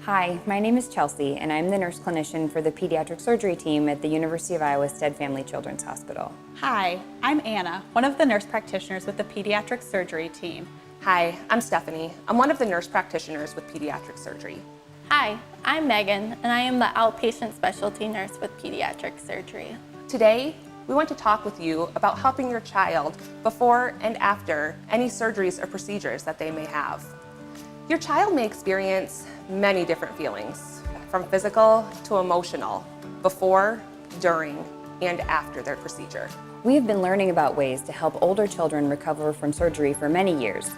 Hi, my name is Chelsea, and I'm the nurse clinician for the pediatric surgery team at the University of Iowa Stead Family Children's Hospital. Hi, I'm Anna, one of the nurse practitioners with the pediatric surgery team. Hi, I'm Stephanie. I'm one of the nurse practitioners with pediatric surgery. Hi, I'm Megan, and I am the outpatient specialty nurse with pediatric surgery. Today, we want to talk with you about helping your child before and after any surgeries or procedures that they may have. Your child may experience many different feelings, from physical to emotional, before, during, and after their procedure. We have been learning about ways to help older children recover from surgery for many years.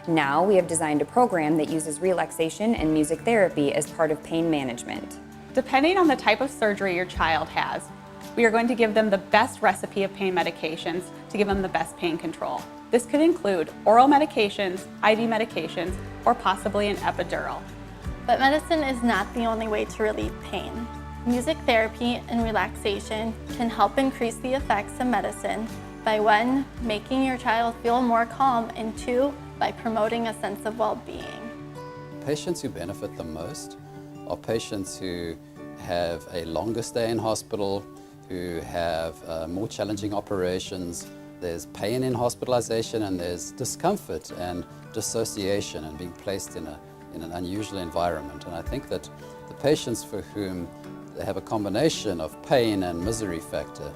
Now we have designed a program that uses relaxation and music therapy as part of pain management. Depending on the type of surgery your child has, we are going to give them the best recipe of pain medications to give them the best pain control. This could include oral medications, IV medications, or possibly an epidural. But medicine is not the only way to relieve pain. Music therapy and relaxation can help increase the effects of medicine by 1, making your child feel more calm, and 2, by promoting a sense of well-being. Patients who benefit the most are patients who have a longer stay in hospital, who have more challenging operations. There's pain in hospitalization, and there's discomfort and dissociation and being placed in an unusual environment. And I think that the patients for whom they have a combination of pain and misery factor,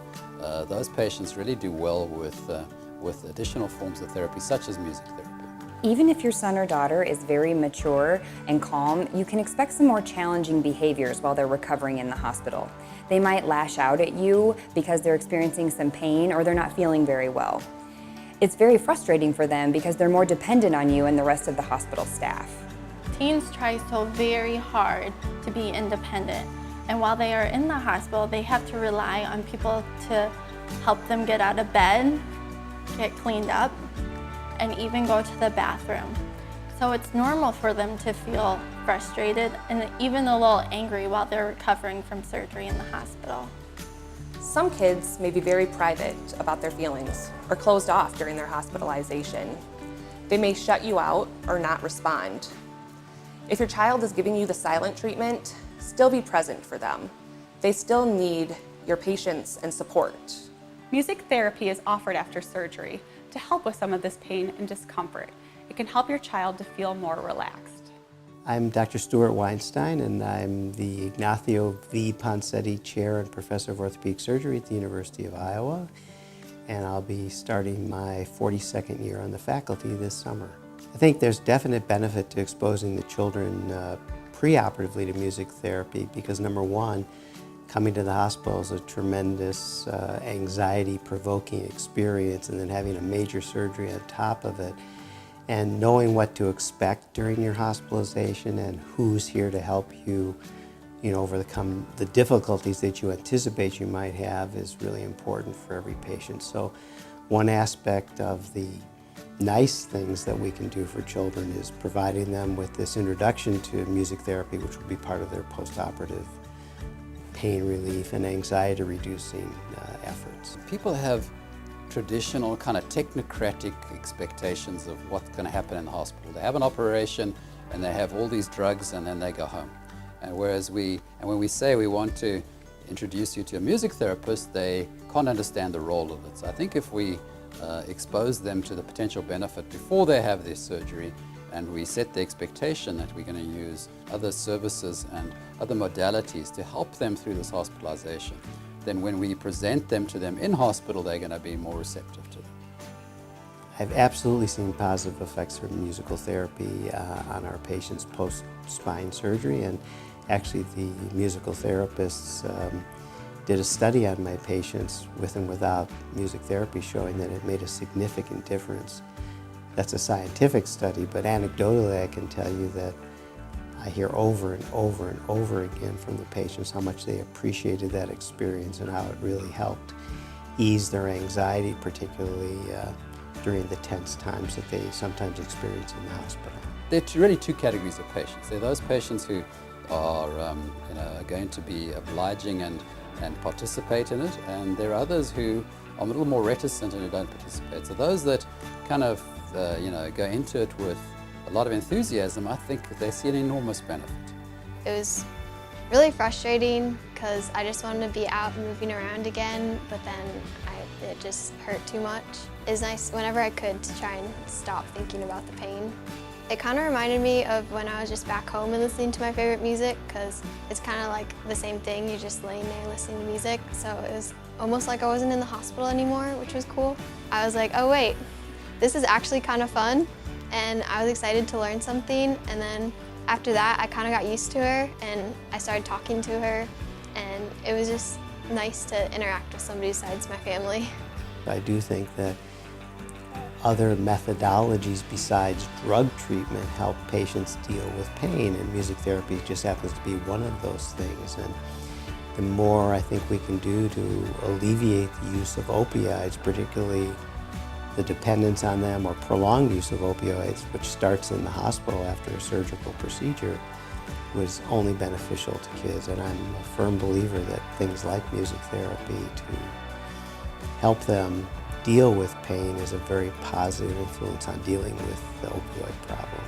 those patients really do well with additional forms of therapy such as music therapy. Even if your son or daughter is very mature and calm, you can expect some more challenging behaviors while they're recovering in the hospital. They might lash out at you because they're experiencing some pain or they're not feeling very well. It's very frustrating for them because they're more dependent on you and the rest of the hospital staff. Teens try so very hard to be independent, and while they are in the hospital, they have to rely on people to help them get out of bed, get cleaned up, and even go to the bathroom. So it's normal for them to feel frustrated and even a little angry while they're recovering from surgery in the hospital. Some kids may be very private about their feelings or closed off during their hospitalization. They may shut you out or not respond. If your child is giving you the silent treatment, still be present for them. They still need your patience and support. Music therapy is offered after surgery to help with some of this pain and discomfort. It can help your child to feel more relaxed. I'm Dr. Stuart Weinstein, and I'm the Ignacio V. Poncetti Chair and Professor of Orthopedic Surgery at the University of Iowa, and I'll be starting my 42nd year on the faculty this summer. I think there's definite benefit to exposing the children preoperatively to music therapy because, number one, coming to the hospital is a tremendous anxiety-provoking experience, and then having a major surgery on top of it, and knowing what to expect during your hospitalization and who's here to help you, overcome the difficulties that you anticipate you might have is really important for every patient. So one aspect of the nice things that we can do for children is providing them with this introduction to music therapy, which will be part of their post-operative pain relief and anxiety reducing efforts. People have traditional kind of technocratic expectations of what's going to happen in the hospital. They have an operation and they have all these drugs and then they go home. And when we say we want to introduce you to a music therapist, they can't understand the role of it. So I think if we expose them to the potential benefit before they have their surgery, and we set the expectation that we're going to use other services and other modalities to help them through this hospitalization, then when we present them to them in hospital, they're going to be more receptive to them. I've absolutely seen positive effects from musical therapy on our patients post-spine surgery, and actually the musical therapists did a study on my patients with and without music therapy showing that it made a significant difference. That's a scientific study, but anecdotally I can tell you that I hear over and over and over again from the patients how much they appreciated that experience and how it really helped ease their anxiety, particularly during the tense times that they sometimes experience in the hospital. There are really two categories of patients. There are those patients who are going to be obliging and participate in it, and there are others who are a little more reticent and who don't participate. So those that kind of go into it with a lot of enthusiasm, I think they see an enormous benefit. It was really frustrating because I just wanted to be out and moving around again, but then it just hurt too much. It was nice whenever I could to try and stop thinking about the pain. It kind of reminded me of when I was just back home and listening to my favorite music, because it's kind of like the same thing, you're just laying there listening to music. So it was almost like I wasn't in the hospital anymore, which was cool. I was like, oh wait, this is actually kind of fun, and I was excited to learn something. And then after that, I kind of got used to her and I started talking to her, and it was just nice to interact with somebody besides my family. I do think that other methodologies besides drug treatment help patients deal with pain, and music therapy just happens to be one of those things. And the more I think we can do to alleviate the use of opioids, particularly the dependence on them or prolonged use of opioids, which starts in the hospital after a surgical procedure, was only beneficial to kids. And I'm a firm believer that things like music therapy to help them deal with pain is a very positive influence on dealing with the opioid problem.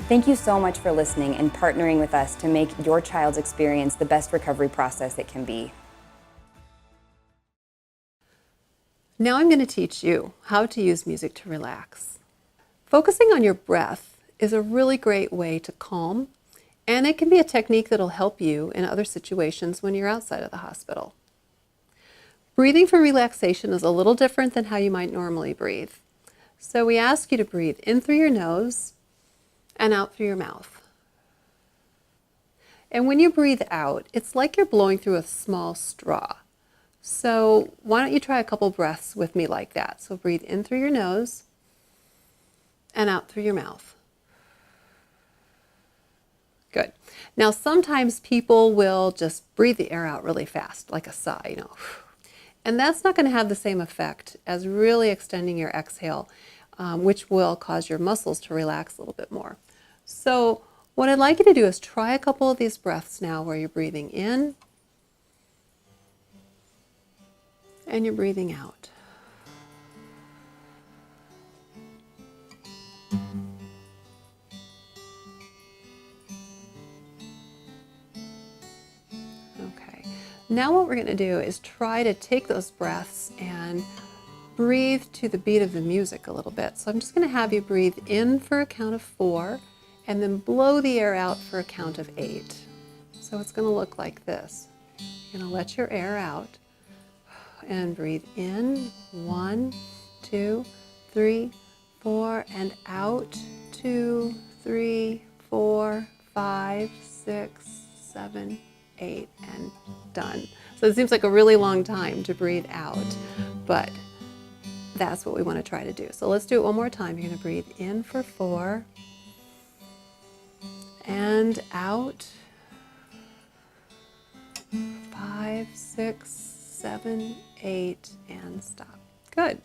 Thank you so much for listening and partnering with us to make your child's experience the best recovery process it can be. Now I'm going to teach you how to use music to relax. Focusing on your breath is a really great way to calm, and it can be a technique that'll help you in other situations when you're outside of the hospital. Breathing for relaxation is a little different than how you might normally breathe. So we ask you to breathe in through your nose and out through your mouth. And when you breathe out, it's like you're blowing through a small straw. So why don't you try a couple breaths with me like that? So breathe in through your nose and out through your mouth. Good. Now sometimes people will just breathe the air out really fast, like a sigh, you know. And that's not going to have the same effect as really extending your exhale, which will cause your muscles to relax a little bit more. So what I'd like you to do is try a couple of these breaths now where you're breathing in and you're breathing out. Okay. Now what we're going to do is try to take those breaths and breathe to the beat of the music a little bit. So I'm just going to have you breathe in for a count of 4 and then blow the air out for a count of 8. So it's going to look like this. You're going to let your air out and breathe in, 1, 2, 3, 4, and out, 2, 3, 4, 5, 6, 7, 8, and done. So it seems like a really long time to breathe out, but that's what we want to try to do. So let's do it one more time. You're going to breathe in for 4 and out, 5, 6, 7, 8, and stop. Good.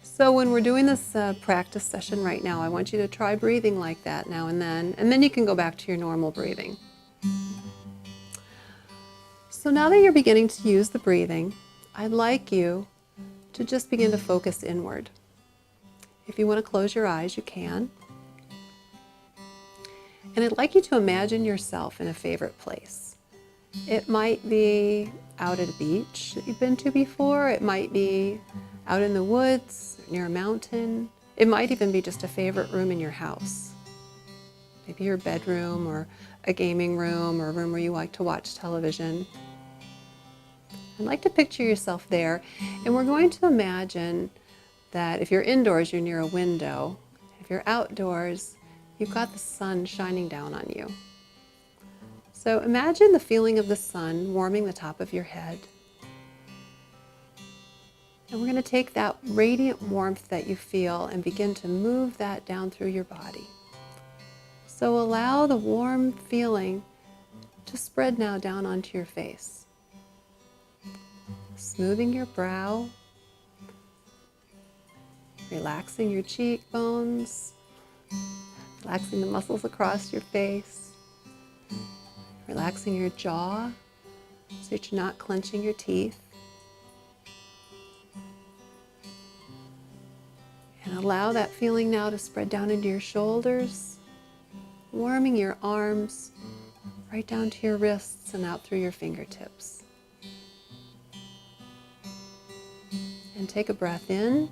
So when we're doing this practice session right now, I want you to try breathing like that now and then you can go back to your normal breathing. So now that you're beginning to use the breathing, I'd like you to just begin to focus inward. If you want to close your eyes, you can. And I'd like you to imagine yourself in a favorite place. It might be out at a beach that you've been to before. It might be out in the woods, near a mountain. It might even be just a favorite room in your house. Maybe your bedroom or a gaming room or a room where you like to watch television. I'd like to picture yourself there, and we're going to imagine that if you're indoors, you're near a window. If you're outdoors, you've got the sun shining down on you. So imagine the feeling of the sun warming the top of your head. And we're going to take that radiant warmth that you feel and begin to move that down through your body. So allow the warm feeling to spread now down onto your face. Smoothing your brow, relaxing your cheekbones, relaxing the muscles across your face, relaxing your jaw so that you're not clenching your teeth. And allow that feeling now to spread down into your shoulders, warming your arms right down to your wrists and out through your fingertips. And take a breath in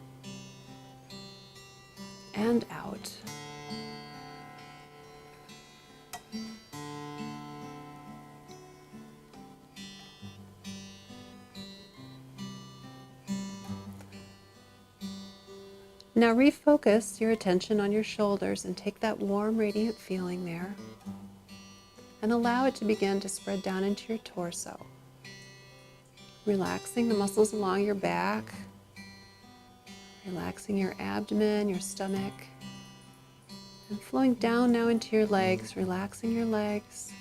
and out. Now refocus your attention on your shoulders and take that warm, radiant feeling there and allow it to begin to spread down into your torso. Relaxing the muscles along your back, relaxing your abdomen, your stomach, and flowing down now into your legs, relaxing your legs,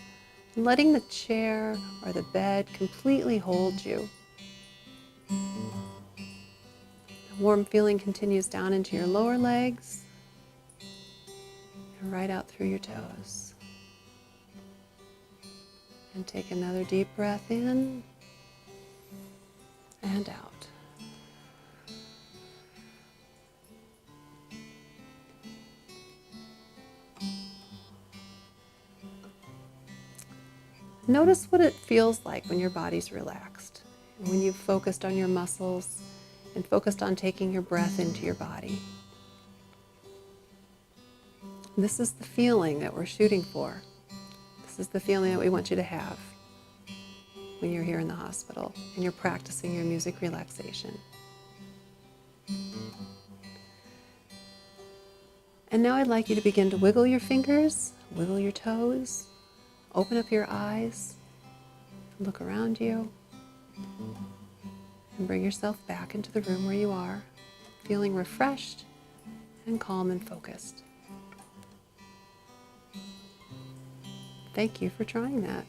and letting the chair or the bed completely hold you. The warm feeling continues down into your lower legs and right out through your toes. And take another deep breath in and out. Notice what it feels like when your body's relaxed, and when you've focused on your muscles and focused on taking your breath into your body. This is the feeling that we're shooting for. This is the feeling that we want you to have when you're here in the hospital and you're practicing your music relaxation. And now I'd like you to begin to wiggle your fingers, wiggle your toes, open up your eyes, look around you, and bring yourself back into the room where you are, feeling refreshed and calm and focused. Thank you for trying that.